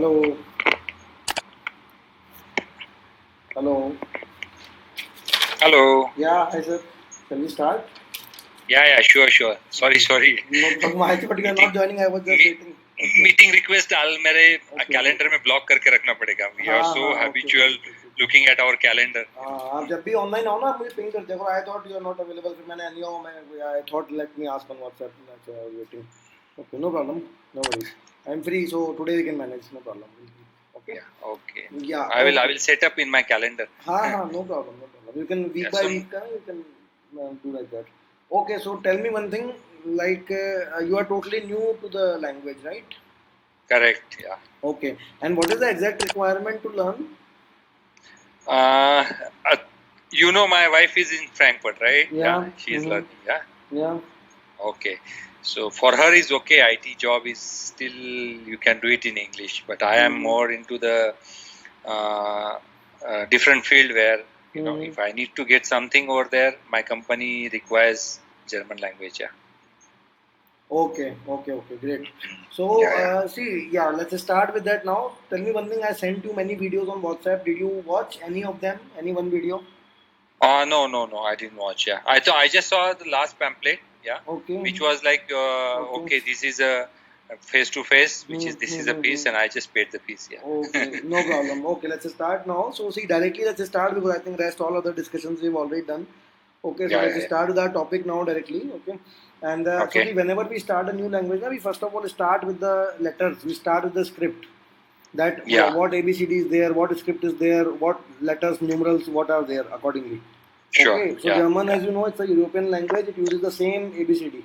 Hello. Hello. Hello. Yeah, hi sir. Can we start? Yeah, sure. Sorry. No problem. I thought you are not joining. I was just waiting. Okay. Meeting request मेरे Okay. Calendar में block करके रखना पड़ेगा. We are हाँ, so हाँ, okay, habitual okay. looking at our calendar. हाँ, आप जब भी ऑनलाइन आओ ना आप मुझे पिंग कर दिया करो. I thought you are not available. फिर मैंने नहीं हो मैं I thought let me ask on WhatsApp. That's why I was waiting. Okay, no problem. No worries. I'm free, so today we can manage. No problem. Okay. Okay. Yeah. I Okay. will set up in my calendar. हाँ, no problem. You can week Yeah, by so week you can do like that. Okay, so tell me one thing. Like you are totally new to the language, right? correct. Yeah. Okay. And what is the exact requirement to learn? Uh, uh, my wife is in Frankfurt, right? Yeah. She is learning. Yeah. Yeah. Okay. So for her is okay. IT job is still you can do it in English, but I am more into the different field where if I need to get something over there, my company requires German language. Yeah. Okay, great. So, let's start with that now. Tell me one thing. I sent you many videos on WhatsApp. Did you watch any of them? Any one video? No. I didn't watch. Yeah. I just saw the last pamphlet. Yeah. Okay. Which was like, okay, this is a face to face, which is this is a piece, and I just paid the piece. Yeah. Okay, no problem. Okay, let's start now. So, see, directly let's start because I think rest all other discussions we've already done. Okay, so let's start with our topic now directly. Okay, and so see, whenever we start a new language, we first of all start with the letters. We start with the script. That what ABCD is there, what script is there, what letters, numerals, what are there accordingly. Okay, so German, as you know, it's a European language. It uses the same ABCD.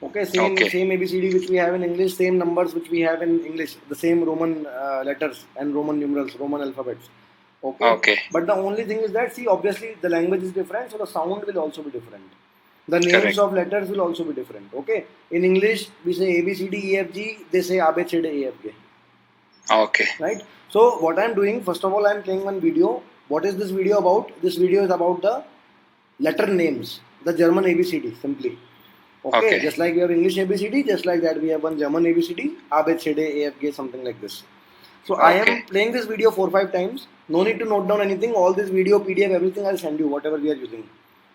Okay, same ABCD which we have in English, same numbers which we have in English, the same Roman letters and Roman numerals, Roman alphabets. Okay. But the only thing is that, see, obviously the language is different, so the sound will also be different. The names of letters will also be different. Okay. In English, we say A B C D E F G. They say A B C D E F G. Okay. Right. So what I am doing, first of all, I am playing one video. What is this video about? This video is about the letter names, the German ABCD simply. Okay. Just like we have English ABCD, just like that we have one German ABCD, A B C D E F G, something like this. So I am playing this video 4-5 times. No need to note down anything. All this video, PDF, everything I'll send you, whatever we are using.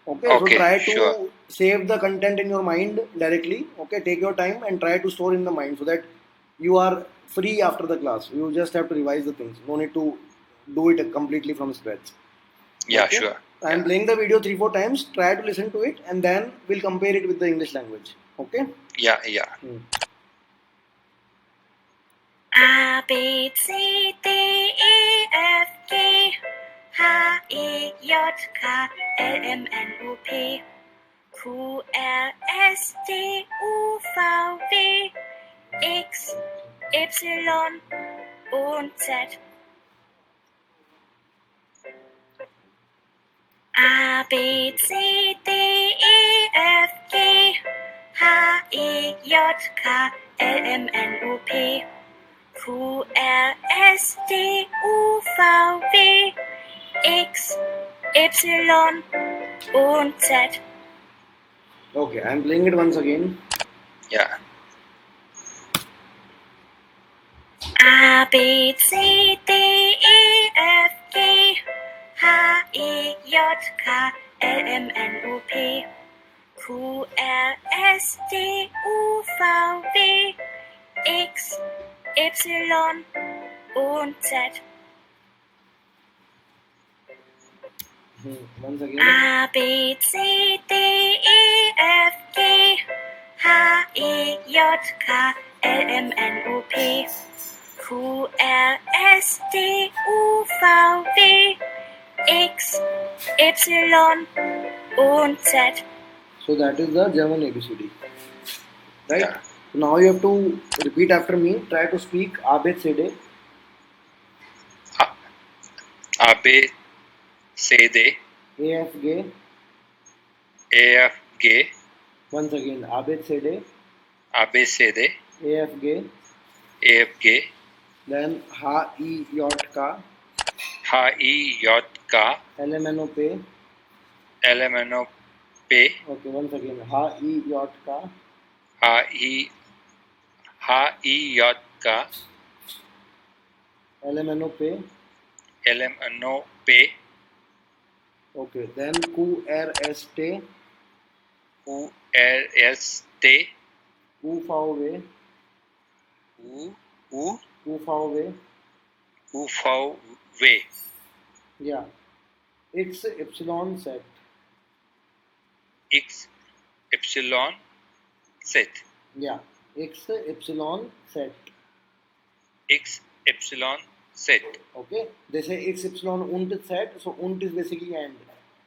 Okay. So try to save the content in your mind directly. Okay. Take your time and try to store in the mind so that you are free after the class. You just have to revise the things. No need to do it completely from scratch. Yeah, sure. I am playing the video 3-4 times. Try to listen to it and then we'll compare it with the English language. Okay? Yeah. A B C D E F G H I J K L M N O P Q R S T U V W X Y und Z. A B C D E F G H I J K L M N O P Q R S T U V W X Y und Z. Okay, I'm playing it once again. Yeah. A B C D E F G H I J K L M N O P Q R S T U V W X Y und Z. Once again. A B C D E F G H I J K L M N O P Q R S T U V W X Y und Z. So that is the German ABCD. Right? Yeah. So now you have to repeat after me. Try to speak A B C D. A B C D. A F G. A F G. Once again, A B C D. A B C D. A F G. A F G. Then H I J K. H I J K. L M N O P. L M N O P. Okay, once again, H I J K. H I J K. LMNO pay. LMNO pay. Okay, then QRST. QRST. UVW. UVW. UVW. Yeah. XY set. X epsilon set. Yeah. XY set. X epsilon set. Okay. They say XY und set. So und is basically and.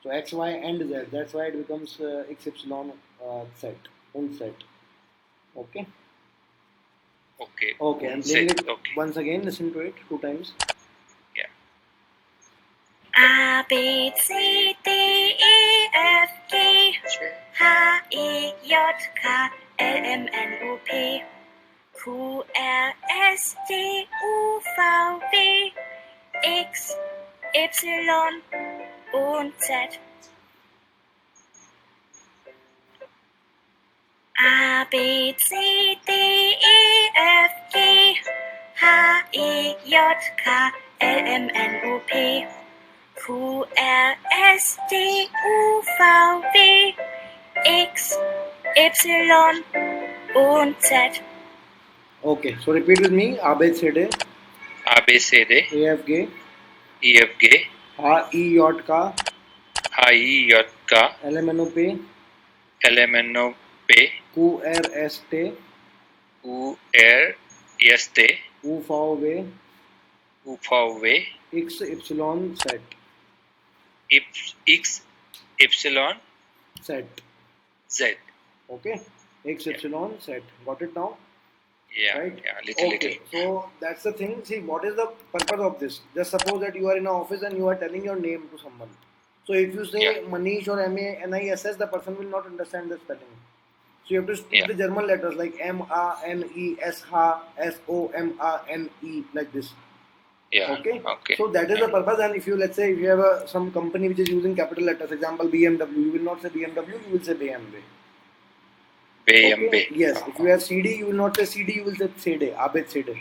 So X, Y, and Z. That's why it becomes XY set. Und set. Okay. Okay. Okay. I'm playing Set. it Okay. once again. Listen to it 2 times. Yeah. A B C D E F G H I J K L M N O P Q R S T U V W X Y und Z. A B C D E F G H I J K L M N O P Q R S T U V W X Y und Z. Okay. So repeat with me. ABCD. ABCD. EFG. EFG. HIJK. HIJK. LMNOP. LMNOP. QRST. QRST. UVW. UVW. XY set. X epsilon Set. Z. Okay. XY set. Got it now? Yeah. Right? Yeah. Little. Okay. So that's the thing. See, what is the purpose of this? Just suppose that you are in an office and you are telling your name to someone. So if you say Yeah. Manish or MANISS, the person will not understand the spelling. So you have to speak Yeah. the German letters like MANESH, like this. Yeah. Okay. Okay. So that is the purpose. And if you, let's say, if you have some company which is using capital letters, example BMW, you will not say BMW, you will say BMW. BMW. Okay? Yes. If you have CD, you will not say CD, you will say CD, Abed CD.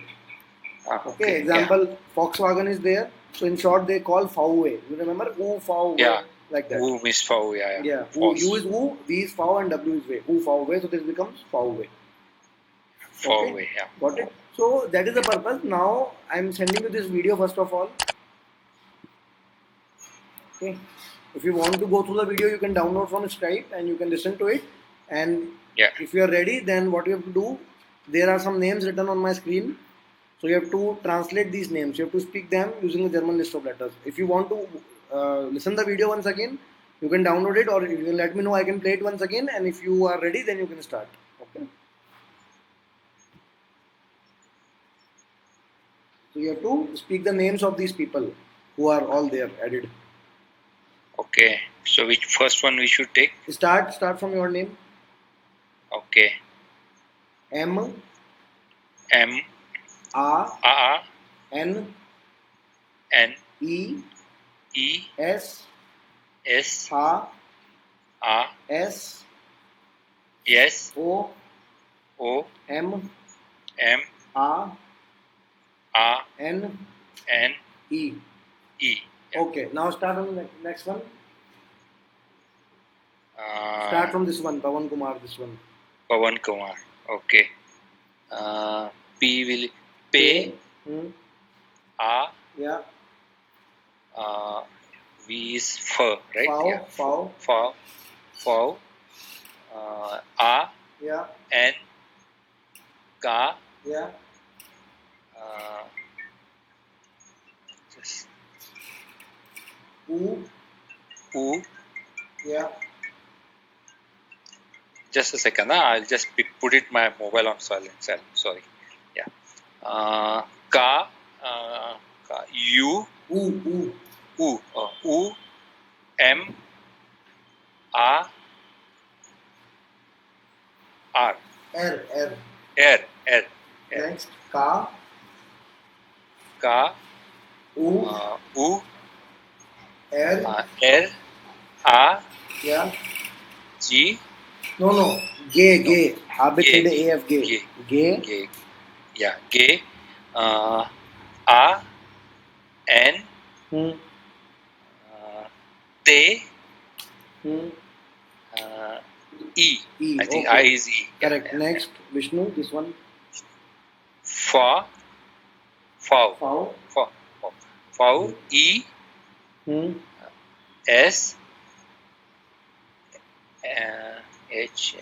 Okay. Example, Volkswagen is there. So in short, they call VW. You remember? VW. Yeah. Like that. U is V. Yeah. Yeah. False. U is U, V is V, and W is V. VW. So this becomes VW. VW. Yeah. Got it? So that is the purpose. Now I'm sending you this video first of all. Okay. If you want to go through the video, you can download from Skype and you can listen to it. And Yeah. if you are ready, then what you have to do, there are some names written on my screen. So you have to translate these names. You have to speak them using the German list of letters. If you want to listen the video once again, you can download it, or you can let me know. I can play it once again. And if you are ready, then you can start. Okay. So you have to speak the names of these people who are all there added. Okay. So which first one we should take? Start from your name. Okay. M M A A N N E E S S A A S S O O M M A A N N E. E. Okay, now start on the next one. Start from this one, Pawan Kumar. This one. Pawan Kumar. Okay. P will P A. Yeah. V is F, right? Fau. Yeah. Fau. Fau. Fau. A Yeah. N K. Yeah. Just U. U. Yeah. Just a second. I'll just put it my mobile on silent. Sorry. Yeah. K. U. U. U. U. M. A. R. R. R. Next. K. K. U. U. R. R. A. Yeah. G. No. Gay. ABCD Gay. AF. Gay. G. Yeah. G. A. N, Hmm. T, Hmm. E. E. I think Okay. I is E. Correct. Yeah. Next, Vishnu, this one. Fa, Fau, Fau. Fau, Fau, E, Hmm. S, H,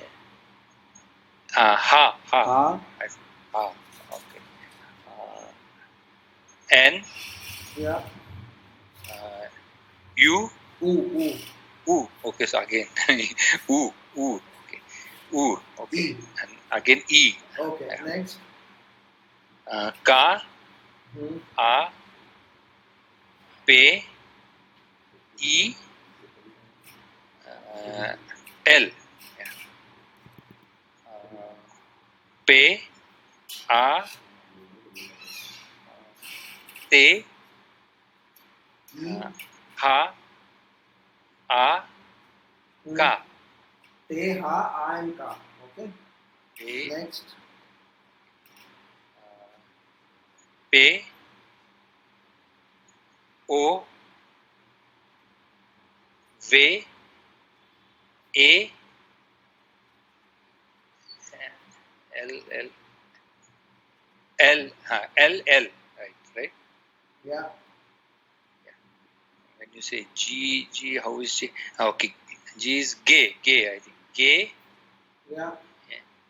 Ha, Ha, Ha. Ha. Okay. N, Yeah. U, U. U. Okay, so again, U, U. Okay, U. Okay, E. and again E. Okay. Next. Ka, Hmm. A, P, E, L. Yeah. P, A, T, E. Ha, A, Hmm. Ka. Te, ha, a, and ka. Okay. P, Next. P, O, V, A, L, L, L, L, L. Right. Yeah. When you say G, G, how is G? Okay, G is gay, I think. Gay, Yeah.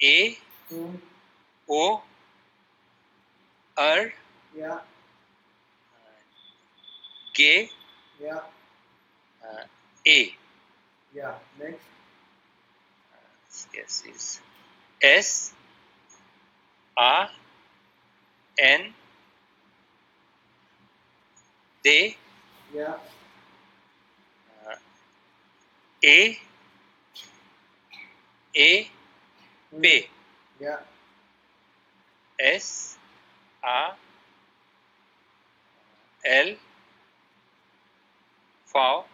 A, Hmm. O, R, Yeah. gay, Yeah. A. Yeah. Next. Yes, is S, A, N, D, Yeah. A, A, Hmm. P, Yeah. S, A, L, V,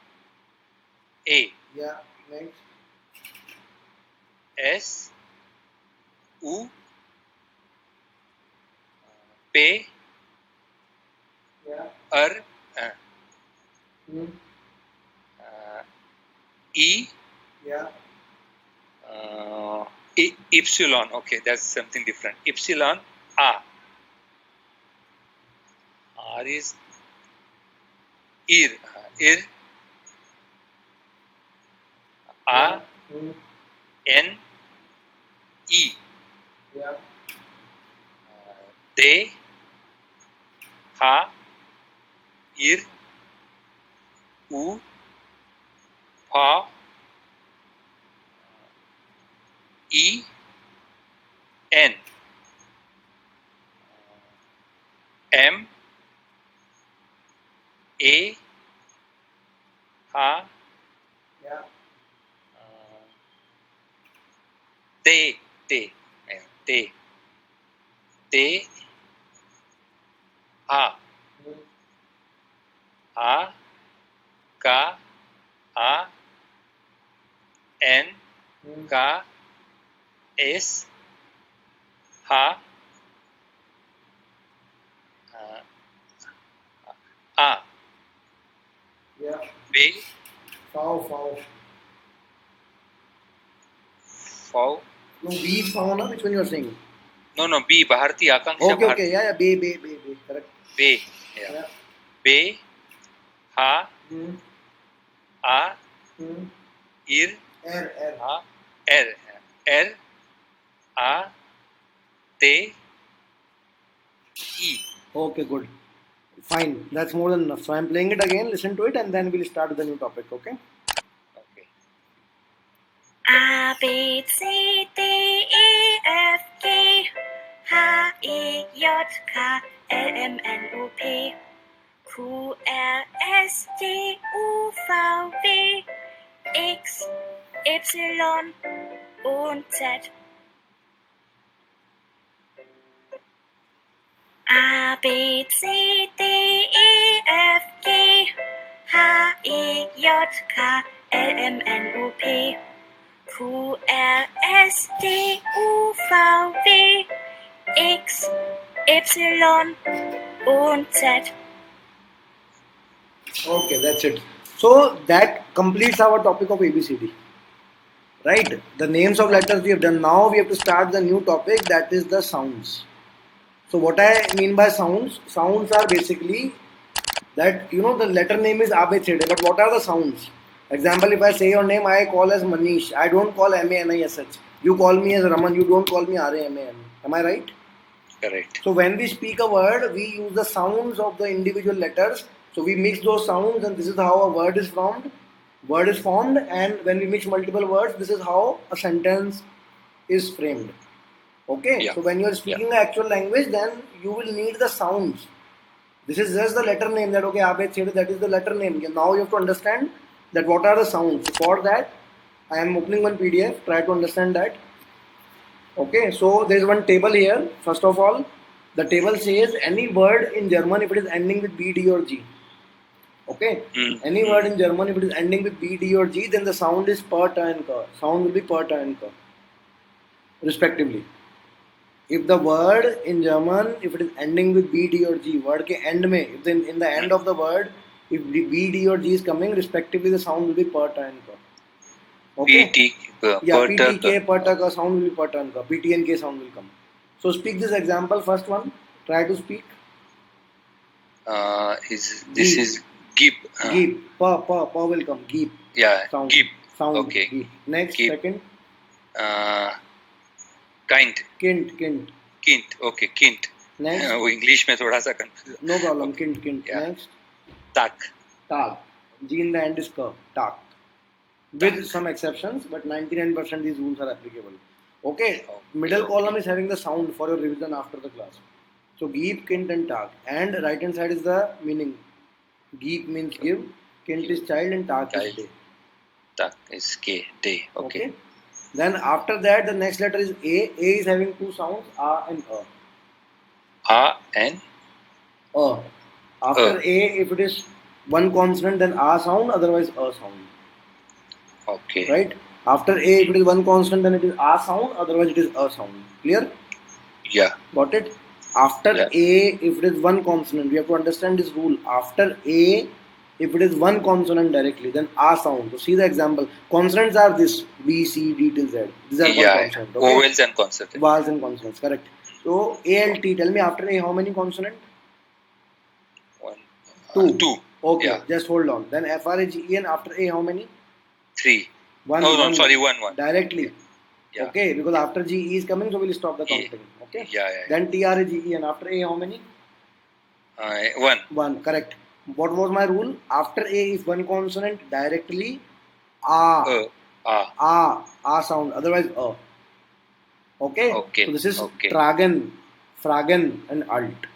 A, Yeah. Next. S, U, P, Yeah. R, Hmm. E, Yeah. Epsilon. Okay, that's something different. Epsilon, A. R is Ir. Ir, A, Hmm. N, E. Yeah. De, Ha, Ir, U, Pa, E, N, M, A, Ha, Yeah. Te, Te, Te, Te, Ha, Hmm. A, Ka, A, N, Hmm. Ka, S, Ha, A, Yeah. B, Fau. Fau. No, B is Fau, na? Which one you are saying? No, B, Bharti, Akanksha, Okay. Bharti. Yeah. B. Correct. B, yeah. Yeah. B, Ha, Hmm. A, Hmm. Ir, R. A, R, R, A, T, E. Okay, good. Fine. That's more than enough. So I'm playing it again. Listen to it, and then we'll start with the new topic. Okay. Okay. A B C D E F G H I J K L M N O P Q R S T U V W X Y und Z. A B C D E F G H I J K L M N O P Q R S T U V W X Y und Z. Okay, that's it. So that completes our topic of ABCD. Right? The names of letters we have done. Now we have to start the new topic, that is the sounds. So what I mean by sounds, sounds are basically that the letter name is ABCD, but what are the sounds? Example, if I say your name, I call as Manish. I don't call MANISH. You call me as Raman. You don't call me RAMAN. Am I right? Correct. So when we speak a word, we use the sounds of the individual letters. So we mix those sounds, and this is how a word is formed. Word is formed, and when we mix multiple words, this is how a sentence is framed. Okay. Yeah. So when you are Yeah. speaking the actual language, then you will need the sounds. This is just the letter name, that okay, Abed said that is the letter name. Now you have to understand that what are the sounds. For that, I am opening one PDF. Try to understand that. Okay, so there is one table here. First of all, the table says any word in German if it is ending with B, D or G. Okay, any word in German if it is ending with B, D or G, then the sound is per, ta and ka. Sound will be per, ta and ka, respectively. If the word in German, if it is ending with B, D or G, word ke end mein, if then in the end of the word, if B, D or G is coming, respectively, the sound will be per, ta and ka. Okay. PT, Yeah, per ta, PTK, Pataka sound will be Patanka. PTNK sound will come. So speak this example, first one. Try to speak. this Geep. is Geep. Geep. Pa will come. Geep. Yeah, Sound. Geep. Sound. Okay. Geep. Next, Geep. second. Kind. Kint. Kint. Okay, Kint. Next. वो English में थोड़ा सा confuse. No problem. Okay. Kint. Yeah. Next. Tak. Tag. G in the end is ka. Tag. With some exceptions, but 99% these rules are applicable. Okay. Middle column is having the sound for your revision after the class. So Geep, Kint and Tag. And right hand side is the meaning. Geep means give, Kint is child and Tag is day. Tak is K, day. Okay. Then after that the next letter is A. A is having two sounds, A and A. A and A. After A, if it is one consonant, then A sound, otherwise A sound. Okay. Right? After A, if it is one consonant, then it is A sound, otherwise it is A sound. Clear? Yeah. Got it? After Yeah. A, if it is one consonant, we have to understand this rule. After A, if it is one consonant directly, then A sound. So see the example. Consonants are this B, C, D till Z. These are called consonants. Okay? Vowels and consonants. Vowels and consonants, correct. So A L T. Tell me after A how many consonants? Two. Okay, Yeah. just hold on. Then F R A G E N after A how many? 3. One. No, sorry, one. Directly. Yeah. Okay, because after G E is coming, so we'll stop the counting. Okay. Yeah. Then T R A G E N after A how many? 1. One. Correct. What was my rule? After A is one consonant directly, A. A sound. Otherwise A. Okay. So this is Tragen, Fragen, and Alt.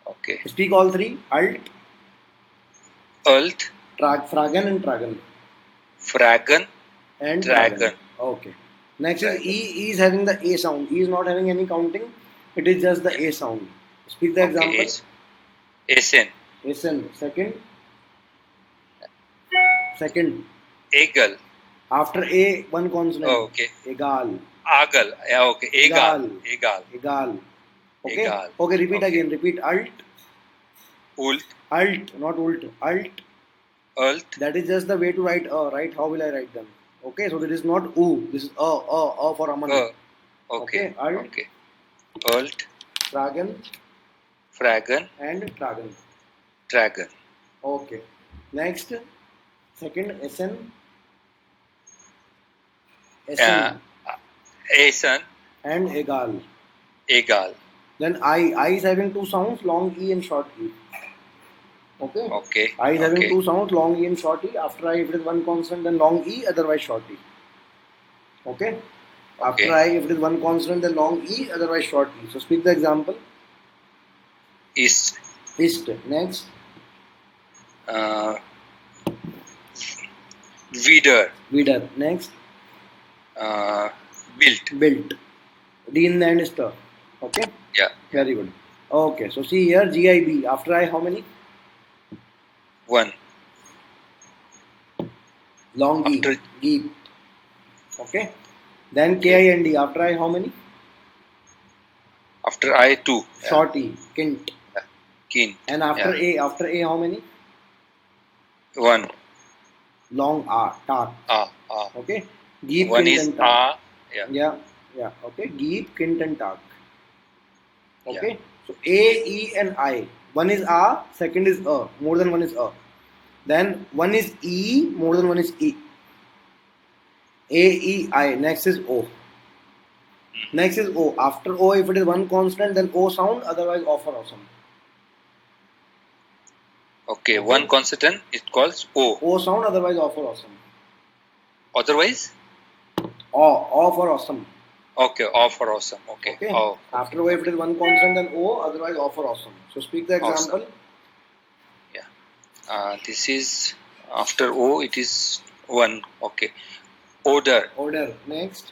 Okay. Speak all three. Alt, Fragen, and Tragen. Fragen And Dragon. Okay. Next is E. E is having the A sound. E is not having any counting. It is just the A sound. Speak the example. Asen. Listen. Second. Eagle. After A, one consonant. Oh, okay. Egal. Agal. Yeah, okay. Egal. Okay. Egal. Okay. Repeat again. Repeat. Alt. Ult. Alt. Not ult. Alt. Ult. That is just the way to write A, right? How will I write them? Okay. So this is not U. This is A for Aman. Okay. Alt. Okay. Ult. Fragen. And Tragen. Dragon. Okay. Next. Second. Sn. Asen. And Egal. Then I is having two sounds, long E and short E. Okay. I is having two sounds, long E and short E. After I, if it is one consonant, then long E, otherwise short E. Okay. After I, if it is one consonant, then long E, otherwise short E. So speak the example. Ist. Next. Wieder. Next. Built. D in the end is T. Okay. Yeah. Very good. Okay. So see here, GIB. After I, how many? 1. Long E. Geep. Okay. Then KIND. After I, how many? After I, 2. Short E. Kint. Kint. And after A, how many? One. Long R, Tag. Okay. Geep, One Kint, is and Tag. Yeah. Yeah. Okay. Geep, Kint, and Tag. Okay. Yeah. So A, E, and I. One is A, second is A. More than one is A. Then one is E, more than one is E. A, E, I. Next is O. Next is O. After O, if it is one consonant, then O sound. Otherwise, O for awesome. Okay. One consonant is called O. O sound. Otherwise, O for awesome. Otherwise? O for awesome. Okay. O for awesome. Okay. O. After O, if it is one consonant, then O. Otherwise, O for awesome. So speak the example. Awesome. Yeah. This is after O. It is one. Okay. Odor. Odor. Next.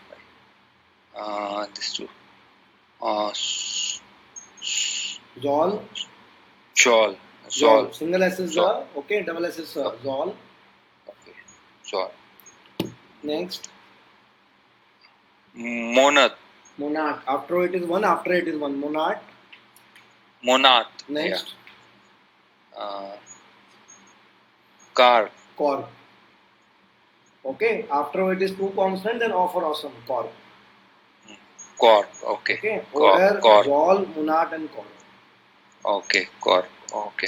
This two. Zol. Zol. Zol. Single S is Zol. okay. Double S is Zol. Okay. Zol. Next. Monad. Monad. After it is one. After it is one. Monad. Monad. Next. Yeah. Car. Corp. Okay. After it is two consonant, then O for awesome. Corp. Corp. Okay. Okay. Odor, Zol, Monad, and Corp. Okay. Corp. Okay.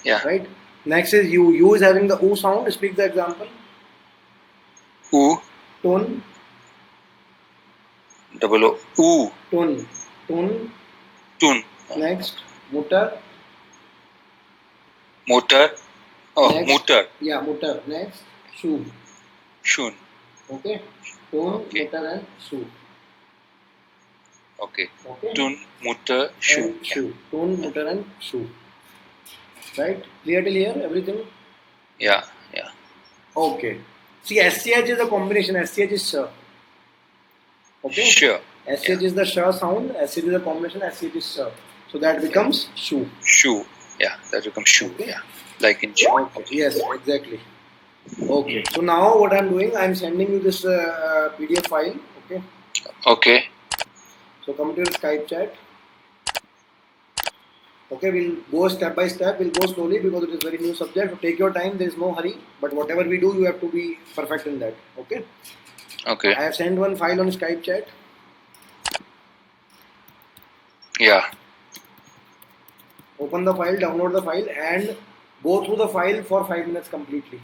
Yeah. Right. Next is U. U is having the U sound. Speak the example. U. Tun. Double O. U. Tun. Tun. Tun. Next. Mutter. Motor. Oh, Next. motor. Yeah, mutter. Next. Shoe. Shun. Okay. Tun, Okay. mutter, and shoe. Okay. Okay. Tun, motor, shoe. And shoe. Tun, mutter, and shoe. Right? Clear till here? Everything? Yeah. Yeah. Okay. See, SCH is a combination. SCH is sh. Okay? Sure. SCH is the sh sound. SCH is a combination. SCH is sh. So that becomes shoe. Shoe. Yeah. That becomes shoe. Okay. Yeah. Like in shoe. Okay. Yes, exactly. Okay. So now what I'm doing, I'm sending you this PDF file. Okay. Okay. So come to your Skype chat. Okay, we'll go step by step. We'll go slowly because it is very new subject. So take your time. There is no hurry. But whatever we do, you have to be perfect in that. Okay. Okay. I have sent one file on Skype chat. Yeah. Open the file, download the file, and go through the file for 5 minutes completely.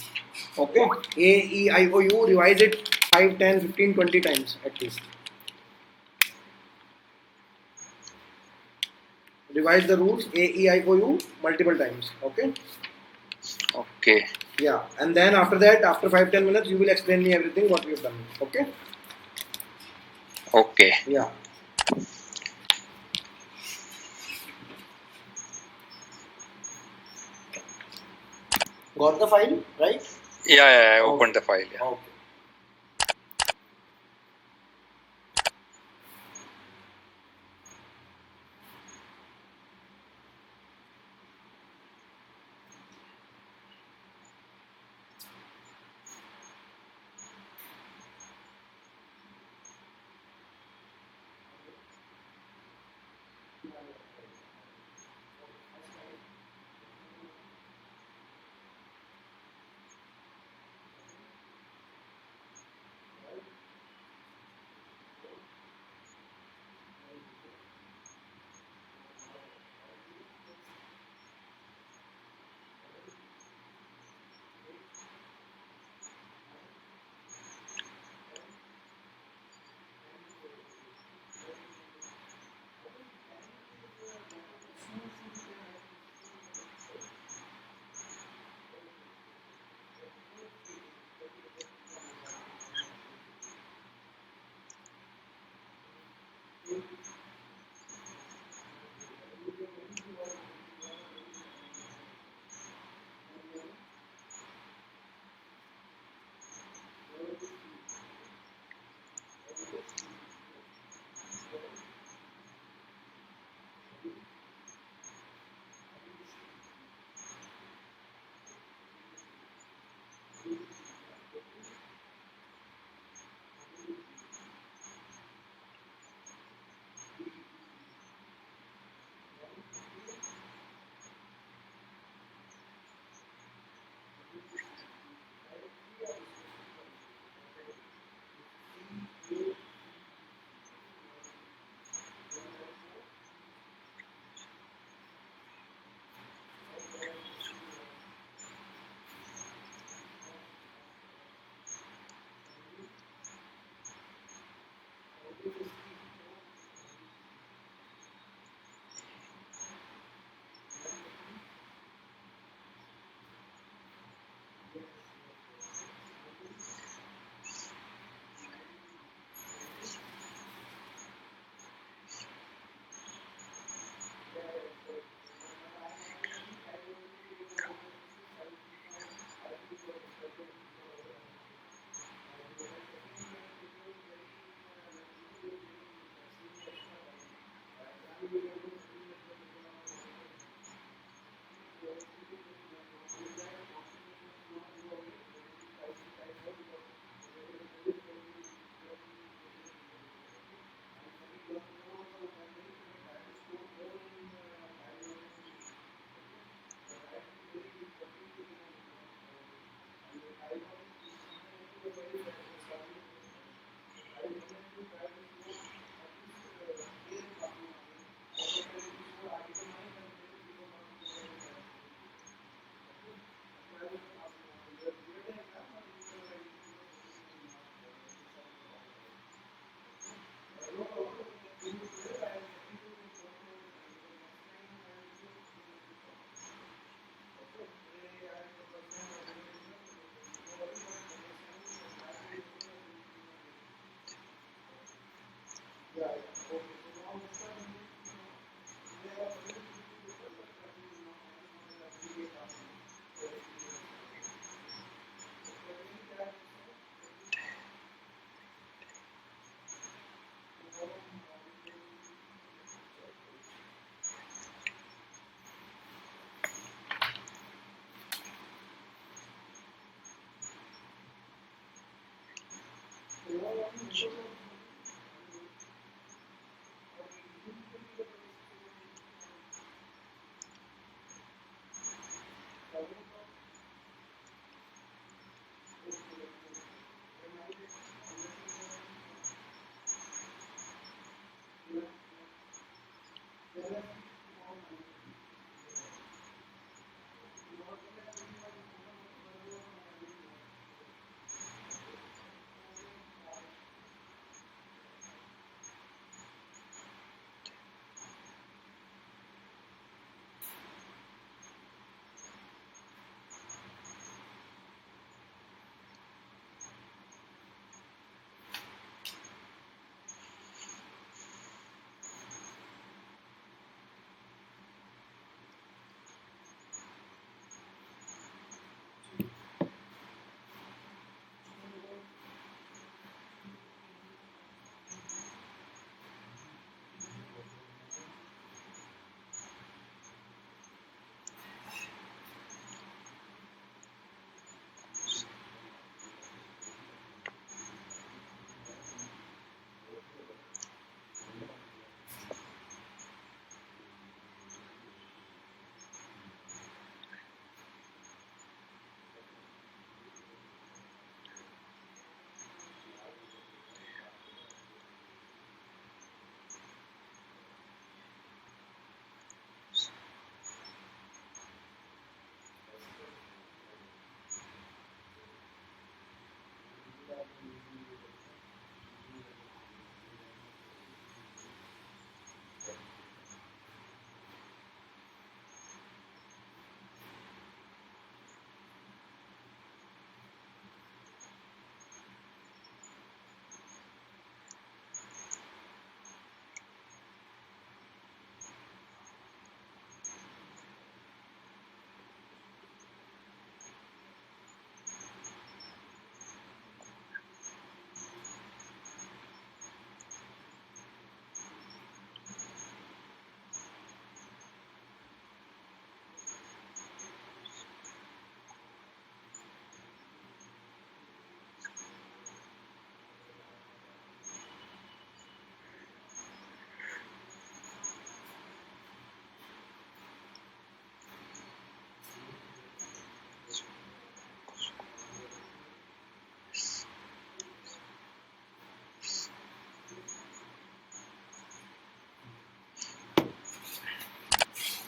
Okay. A, E, I, O, U. Revise it 5, 10, 15, 20 times at least. Revise the rules A, E, I, O, U multiple times. Okay. Okay. Yeah. And then after that, after 5-10 minutes, you will explain me everything what we have done. Okay. Okay. Yeah. Got the file, right? Yeah. I opened the file. Yeah. Okay.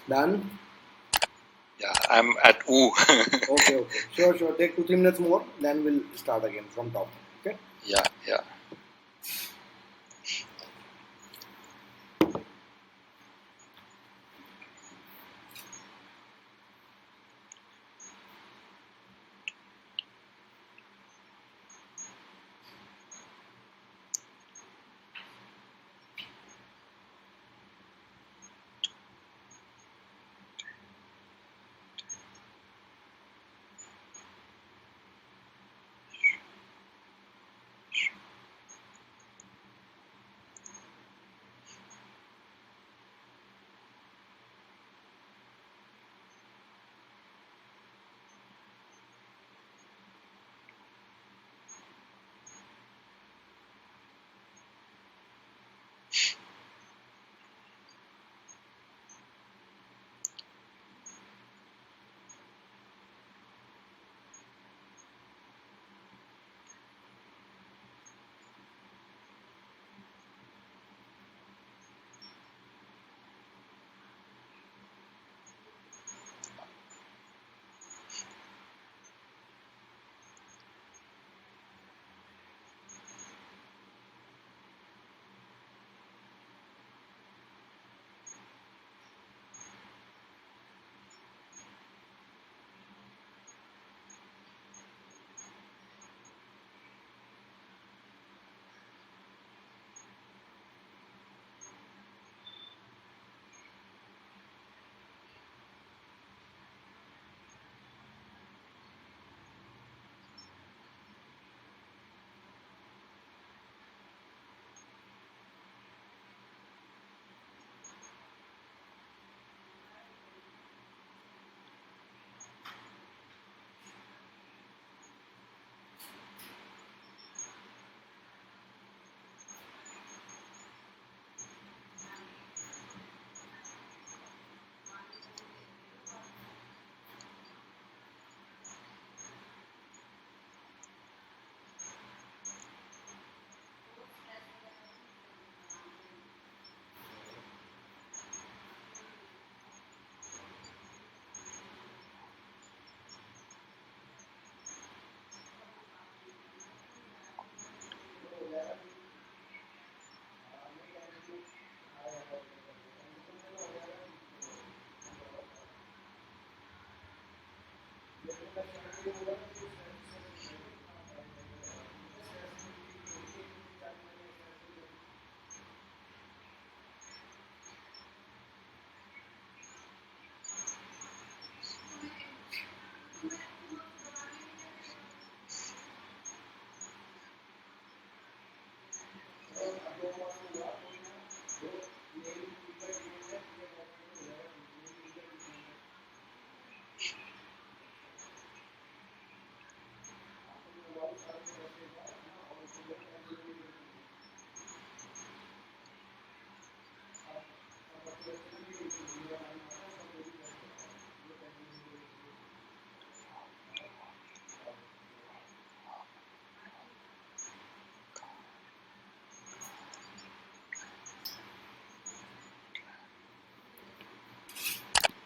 Done? Yeah, I'm at oo. Okay. Sure. Take 2-3 minutes more, then we'll start again from top. Okay? Yeah.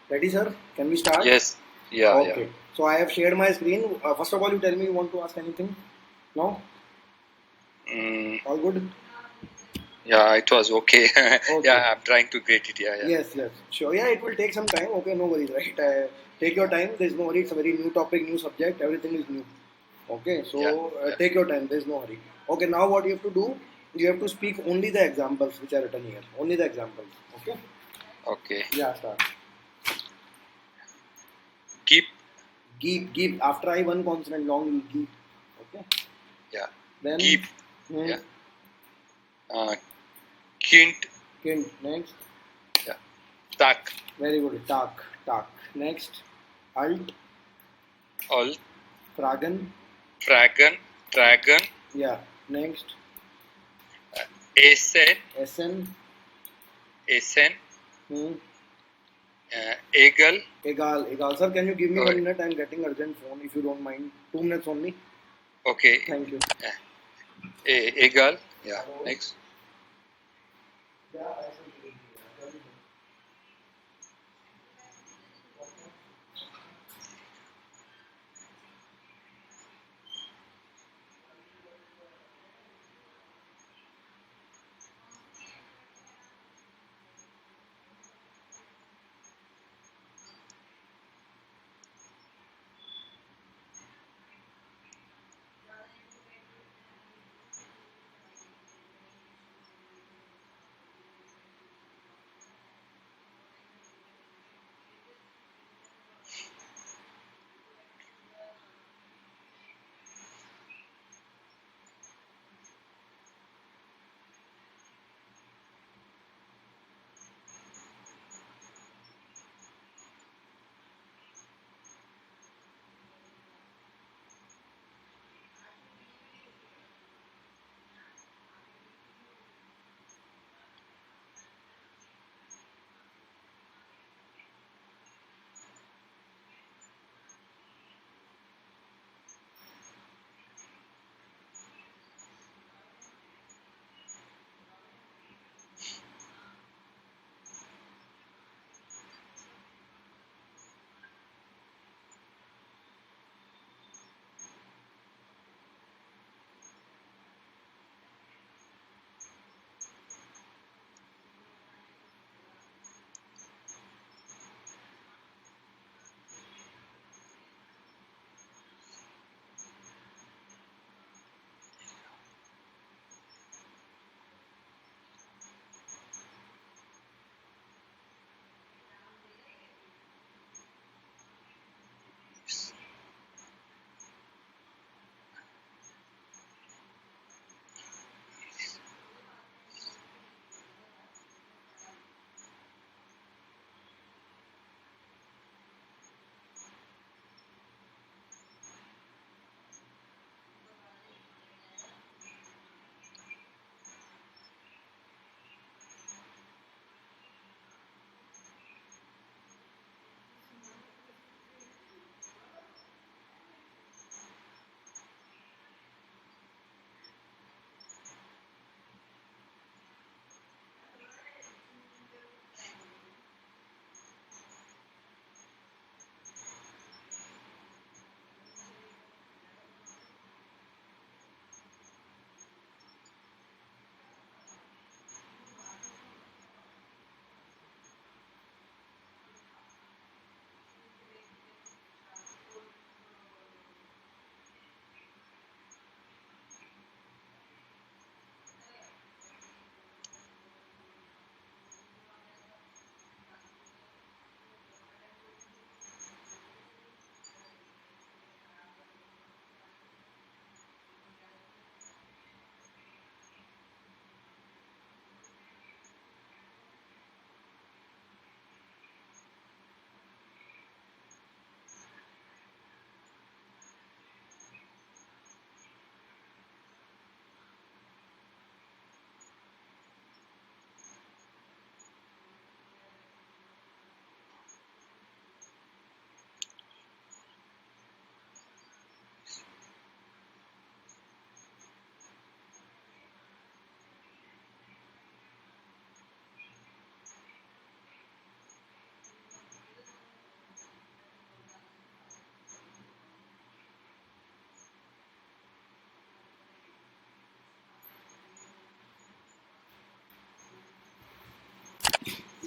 Ready, sir? Can we start? Yes. Yeah. Okay. So I have shared my screen. First of all, you tell me you want to ask anything? No? Yeah. All good? Yeah, it was okay. Okay. Yeah, I'm trying to get it. Yeah. Yes, yes. Sure. Yeah, it will take some time. Okay, no worries, right? Take your time. There's no worry. It's a very new topic, new subject. Everything is new. Okay, so Yeah. take your time. There's no hurry. Okay, now what you have to do? You have to speak only the examples which are written here. Only the examples. Okay? Okay. Yeah, start. Keep. Give. After I one consonant long, you give. Okay? Yeah. Then. Keep. Hmm, Yeah. Kint. Kind. Next. Yeah. Tak. Very good. Tak. Next. Alt. All. Fragen. Dragon. Yeah. Next. Esen. Sn. Hmm. Eagle. Egal. Sir, can you give me Oh, 1 minute? I'm getting urgent phone if you don't mind. 2 minutes only. okay. Thank you. Eagle. Yeah. Next.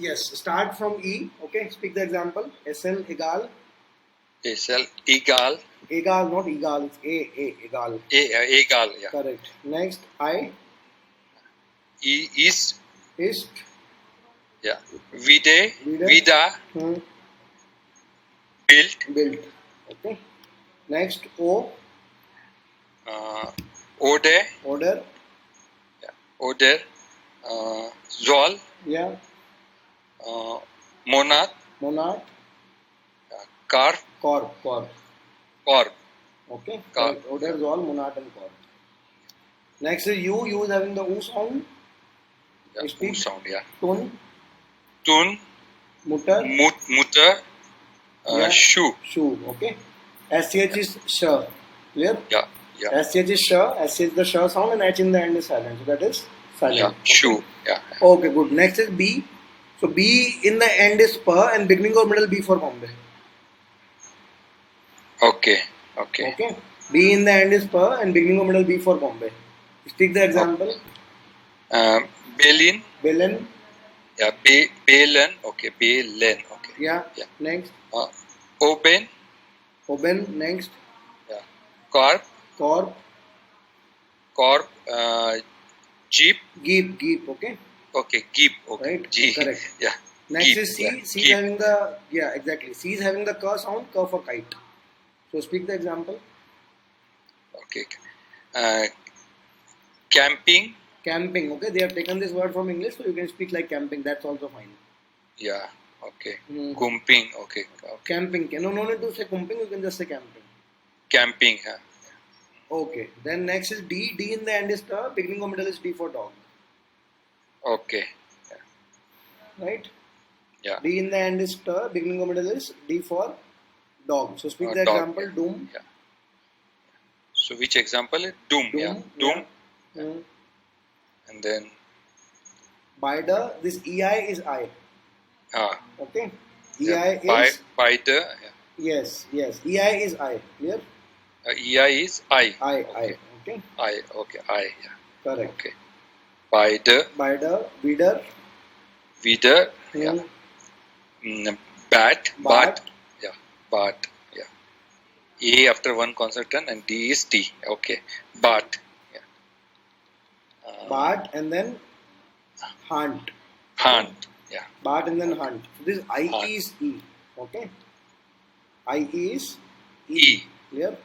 Yes, start from E. Okay, speak the example. SL egal. SL egal. Egal, not egal. It's egal. Egal. Yeah. Correct. Next, I. Ist. Ist. Yeah. Vide. Wieder. Vida. Built. Built. Okay. Next, O. Ode. Order. Yeah. Oder. Zoll. Yeah. Monad. Monad. Carp. Corp. Corp. Okay. Corp. Oder, Zoll, Monad, and Corp. Next is U. U is having the U sound. Yeah. Speak. Sound. Yeah. Tun. Tun. Mutter. Mutter. Yeah. Shoe. Shoe. Okay. SCH is sh. Clear? Yeah. Yeah. SCH is sh. SCH is the sh sound, and H in the end is silent. So that is silent. Yeah. Okay. Shoe. Yeah. Okay, good. Next is B. So B in the end is per and beginning or middle B for Bombay. Okay. Okay. B in the end is per and beginning or middle B for Bombay. Speak the example. Berlin. Belen. Yeah. Berlin. Okay. Berlin. Okay. Yeah. Yeah. Next. Open. Oben. Next. Yeah. Corp. Corp. Jeep. Geep. Okay. Okay. Jeep. Okay. Right. G. Correct. Yeah. Next Jeep. is C. Yeah. C is Jeep. having the exactly. C is having the k sound. K for kite. So speak the example. Okay. Camping. Camping. Okay. They have taken this word from English, so you can speak like camping. That's also fine. Yeah. Okay. Hmm. Kumping. Okay. Camping. No need to say kumping. You can just say camping. Camping. Yeah. Okay. Then next is D. D in the end is the beginning or middle is D for dog. Okay. Right? Yeah. D in the end is the beginning or middle is D for dog. So speak the Dog, example. yeah. Doom. Yeah. So which example? Doom. Yeah. Doom. Yeah. And then Bider. This EI is I. Okay. EI is. Bider. Yes. EI is I. Clear? EI is I. I. Okay. I. Okay. I. Yeah. Correct. Okay. Bider. Bider. Wieder. Yeah. Bat. Yeah. Bat. Yeah. A after one consonant and D is T. Okay. Bat. Yeah. Bat and then hunt. Hunt. Yeah. Bat and then hunt. So this I Hunt. is E. Okay. I is E. Clear?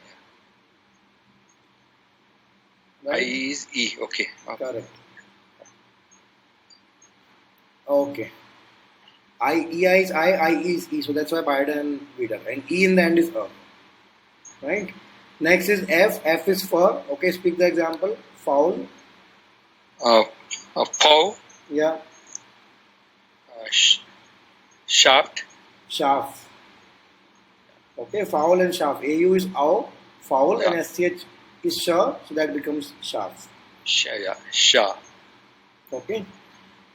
I Right? is E. Okay. Correct. Okay. EI is I is E. So that's why Bider and Wieder. And E in the end is Right? Next is F. F is for. Okay, speak the example. Foul. Pow. Yeah. Shaft. Shaft. Okay, foul and shaft. AU is ow. Foul Yeah. and SCH is sha. So that becomes shaft. Yeah. Sha. Okay.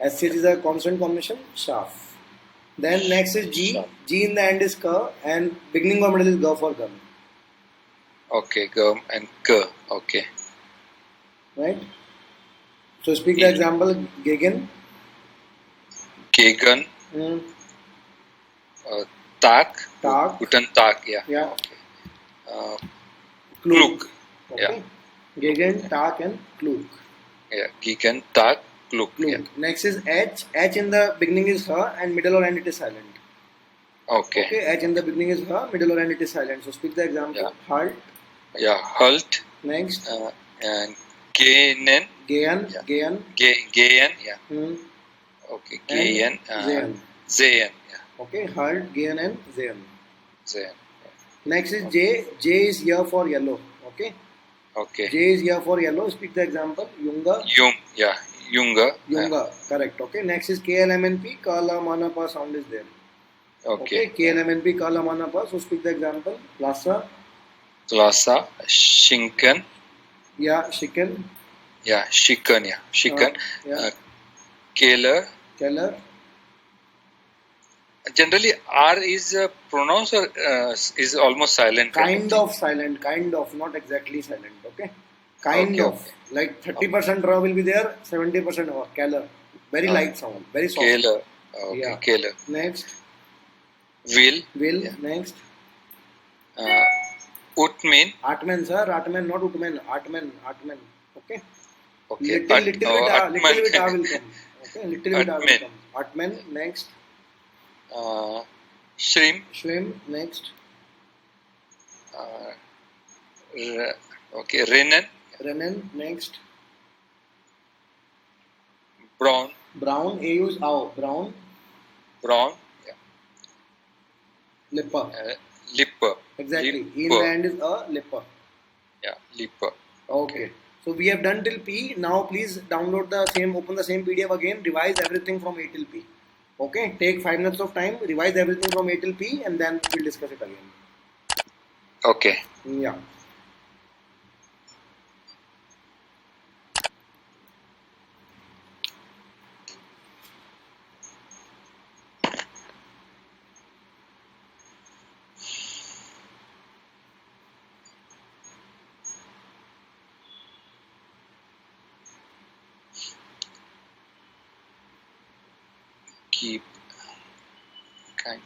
SCH is a consonant combination. Shaft. Then next is G. Shaft. G in the end is ka and beginning or middle is ga for gum. Okay. Gum and K. Okay. Right? So speak the example. Gegen. Gegen. Mm. Tag. Tag. Guten Tag. Yeah. Yeah. Okay. Klug. Yeah. Okay. Gegen, Tag and Klug. Yeah. Gegen Tag. Klug. Klug. Yeah. Next is H. H in the beginning is her and middle or end it is silent. Okay. Okay. H in the beginning is her, middle or end it is silent. So speak the example. Yeah. Halt. Yeah. Halt. Next. And Genen. Geyan. Yeah. Geyan. Gehen. Yeah. Hmm. Okay. Gehen. Zeyan. Sehen. Yeah. Okay. Halt, Geyan and Zeyan. Sehen. Next is J. J is here for yellow. Okay. Okay. J is here for yellow. Speak the example. Yunga. Yeah. Junga. Yunga. Correct. Okay. Next is KLMNP. Kala Manapa sound is there. Okay. KLMNP Kala Manapa. So speak the example. Lhasa. Glasa. Schinken. Yeah. Chicken. Yeah. Chicken. Yeah. Chicken. Yeah. Keller. Keller. Generally, R is pronounced or is almost silent. Kind of silent. Kind of. Not exactly silent. Okay. Kind Okay, of. okay. Like 30% raw will be there. 70% Keller. Very light sound. Very soft. Keller. Okay, Yeah. Keller. Next. Will. Will. Yeah. Next. Utmin. Atman, sir. Atman, not Utman. Atman. Atman. Okay. Okay. Little bit, Atman. little bit I will come. Okay. Little bit I will Atman. come. Atman. Next. Shrimp. Swim. Next. Okay. Renan. Renan. Next. Brown. Brown. A use ow. Brown. Brown. Yeah. Lipper. Lipper. Exactly. Lipper. In the end is a lipper. Yeah. Lipper. Okay. So we have done till P. Now please download the same, open the same PDF again, revise everything from A till P. Okay. Take 5 minutes of time, revise everything from A till P, and then we'll discuss it again. Okay. Yeah. Keep. Kind.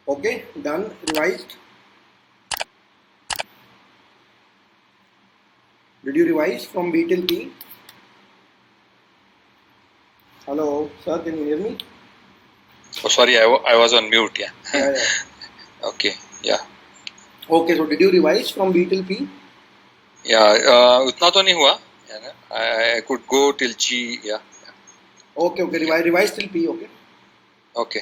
Okay, done, revised. Did you revise from B till P? Hello, sir, can you hear me? Oh, sorry, I was on mute. Yeah. Yeah. Okay. Yeah. Okay, so did you revise from B till P? Yeah. उतना तो नहीं हुआ. Yeah, I could go till G. Yeah. Okay, revise till P, okay? Okay.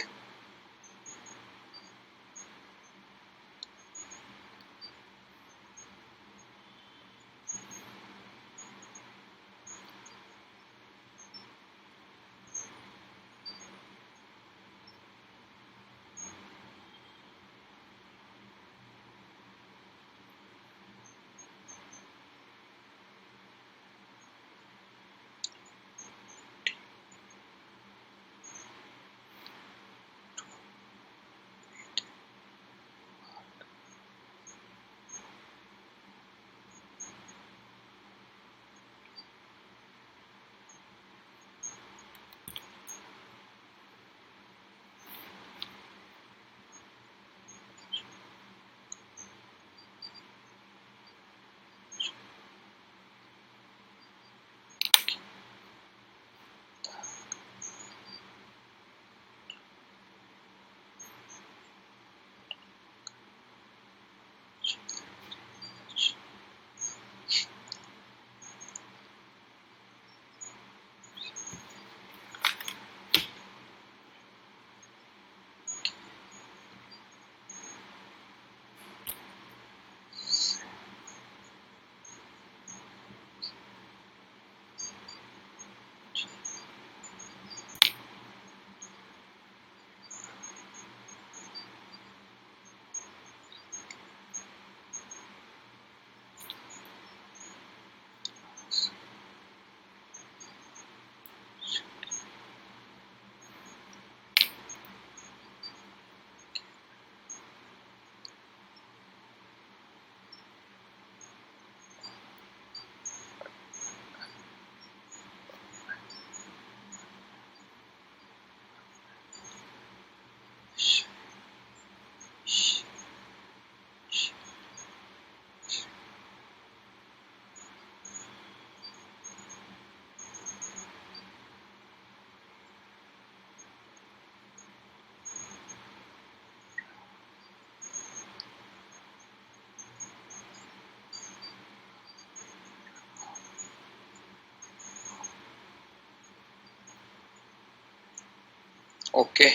Okay.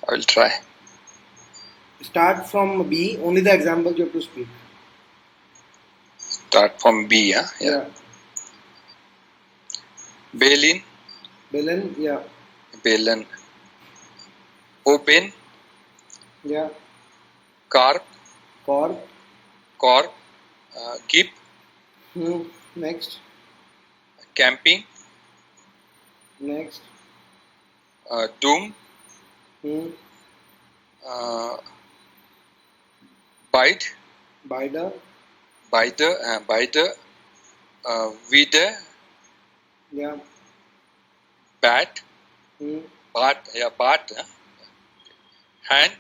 I will try. Start from B, only the examples you have to speak. Start from B. Yeah. Balin. Yeah. Balin. Open. Yeah. Carp. Corp. Keep. Next. Camping. Next. Doom. Hmm. Bite. Bider. With Yeah. bat. Hmm. Bat. Hand.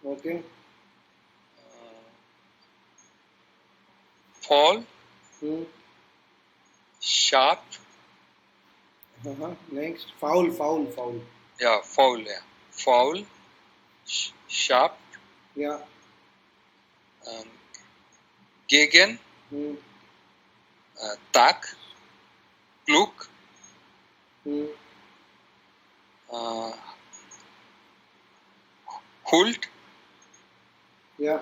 Okay. Fall. Hmm. Sharp. Next. Foul. Yeah, foul. Yeah. Foul. Sharp. Yeah. Gegen. Hmm. Tak. Klug. Hmm. Hult. Yeah.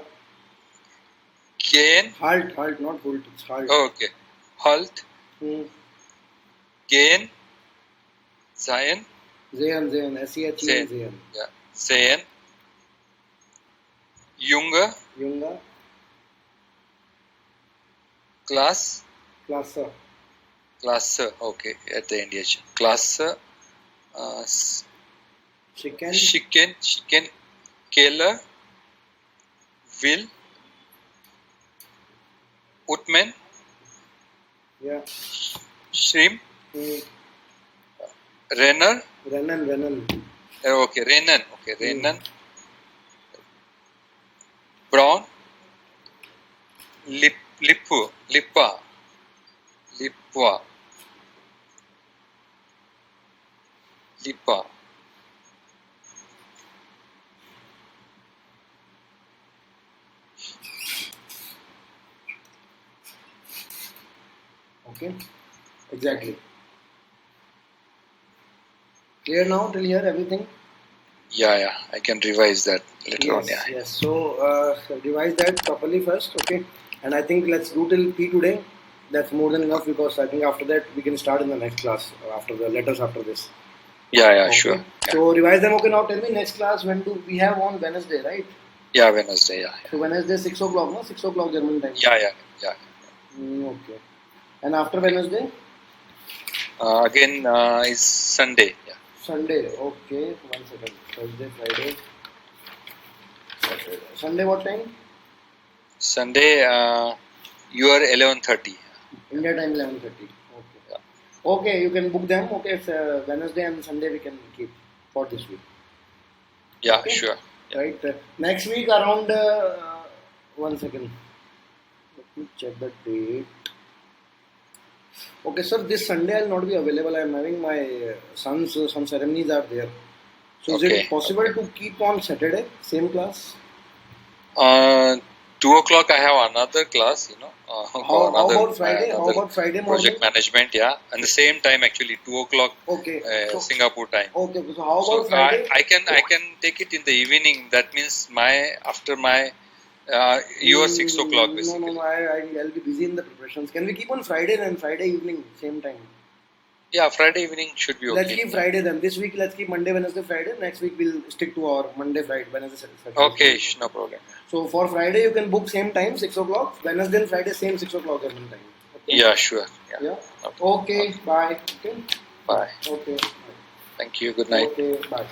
Gain. Halt, not Hult. It's halt. Okay. Halt. Hmm. Gain. Zion. Zehan. SEHEN. Zehan. Yeah. Zayn. Junge. Junga. Klasse. Klasse. Okay. At the end. Yes. Klasse. Chicken. Keller. Will. Utman. Yeah. Shrimp. Hmm. Renner. Rennen. Okay. Rennen. Brown. Lippa. Lippa. Okay, exactly. Clear now till here, everything? Yeah. I can revise that later on. Yes, Yeah. yes. So revise that properly first, okay? And I think let's do till P today. That's more than enough because I think after that we can start in the next class after the letters after this. Yeah. Okay. Sure. Yeah. So revise them. Okay. Now tell me next class when do we have on Wednesday, right? Yeah. Wednesday. Yeah. So Wednesday 6 o'clock, no? 6 o'clock German time. Yeah. Okay. And after Wednesday? Again is Sunday. Yeah. Sunday. Okay. 1 second. Thursday, Friday, Saturday. Sunday what time? Sunday. You are 11:30. India time 11:30. Okay. Yeah. Okay, you can book them. Okay, it's, Wednesday and Sunday we can keep for this week. Yeah. Okay. Sure. Yeah. Right. Next week around 1 second. Let me check the date. Okay, sir. This Sunday I'll not be available. I'm having my son's some ceremonies are there. So is Okay. it possible to keep on Saturday same class? 2 o'clock. I have another class. How about Friday? How another about Friday morning? project management. Yeah. And the same time actually 2 o'clock Okay. So, Singapore time. okay. So how So about Friday? I can take it in the evening. That means after my your 6 o'clock basically. No. I'll be busy in the preparations. Can we keep on Friday then? Friday evening, same time. Yeah, Friday evening should be okay. Let's keep Friday then. This week, let's keep Monday, Wednesday, Friday. Next week, we'll stick to our Monday, Friday, Wednesday, Saturday. Okay, no problem. So for Friday, you can book same time, 6 o'clock. Wednesday and Friday, same 6 o'clock German time. Okay? Yeah, sure. Yeah. Okay. Bye. Okay. Bye. Okay. Thank you. Good night. Okay. Bye.